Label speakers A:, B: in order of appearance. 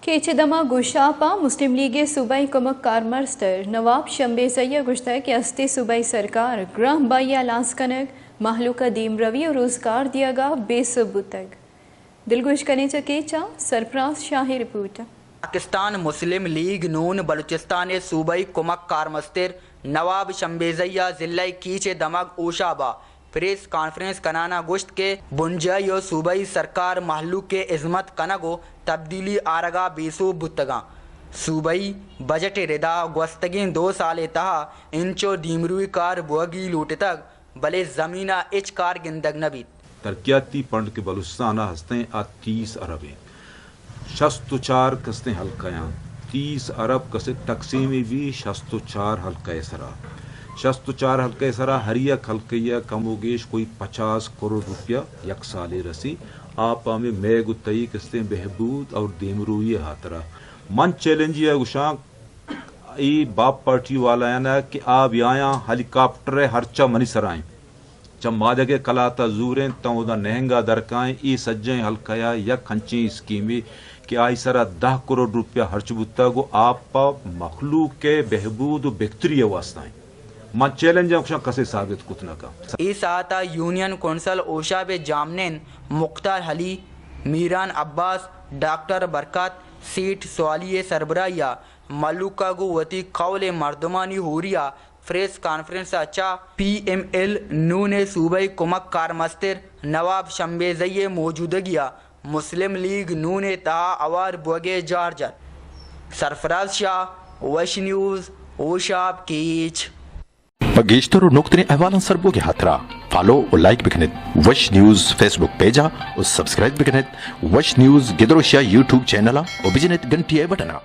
A: केचदमा गुशापा मुस्लिम league सूबाई कमक कारमर्स्तर नवाब शंबेजैया गुश्ता के अस्ते सूबाई सरकार ग्राम बाइया लांसकनक महलूका दीम रवि और रोजगार दिया गा बेसबूत तक दिलगुश करने चकेचा सरफराज शाही रिपोर्ट।
B: पाकिस्तान मुस्लिम लीग नून बलूचिस्तान सूबाई कुमक कारमस्तर नवाब शंबेजैया जिला कीचे दमक ओशाबा प्रेस कॉन्फ्रेंस कनाना गुश्त के बुंजाई और सूबाई सरकार महलू के इज़्मत कनगो तब्दीली आरगा बेसो बुतगा सूबाई बजट रिदा गस्तगिन 2 साल तहा इंचो दीमरुई कार बुगी लूट तक भले ज़मीना इच कार गिंदग नबी
C: तरक्याती फंड के बलूचिस्तान हंसते आ 30 अरब 64 कस्तें हल्का 30 अरब कसे तकसीमी भी 64 हल्का सरा 64 हल्का सरा हर एक हल्का कमोगेश कोई 50 करोड़ रुपया यक साले रसी आप में मैग तई कस्ते बहबूद और देमरूई हाथरा मन चैलेंज है उशा ई बाप पार्टी वाला है ना कि आप यहाँ हेलीकॉप्टर हरचा मनी सराएं चमाद के कलाता जूरें तो नहंगा दरकाएं ई सज्जें हल्काया या खंची स्कीमें कि आई सरा 10 करोड़ रुपया हर्च बुत्ता को आप मखलूक के बहबूद बेहतरी वास्ताएं मां चैलेंज कसे साबित कुतना का
B: इस आता यूनियन कौंसल ओशा बे जामनेन मुख्तार हली मीरान अब्बास डॉक्टर बरकत सीट सवालिये सरबराया मलूका गुवती कौले मर्दमानी हुरिया प्रेस कॉन्फ्रेंस अच्छा PML नूने सूबाई कुमक कारमस्तर नवाब शंबेजैये मौजूदगिया मुस्लिम लीग नूने तहा अवार बुगे जारजत सरफराज शाह वश न्यूज़ ओशाब कीच
D: बगेश्तर और नुक्तने अहवालन सरबोगे हाथरा फॉलो और लाइक बिकनेत वश न्यूज़ फेसबुक पेजा और सब्सक्राइब बिकनेत वश न्यूज़ गिदरोशिया यूट्यूब चैनल और बिजनेत घंटी बटना।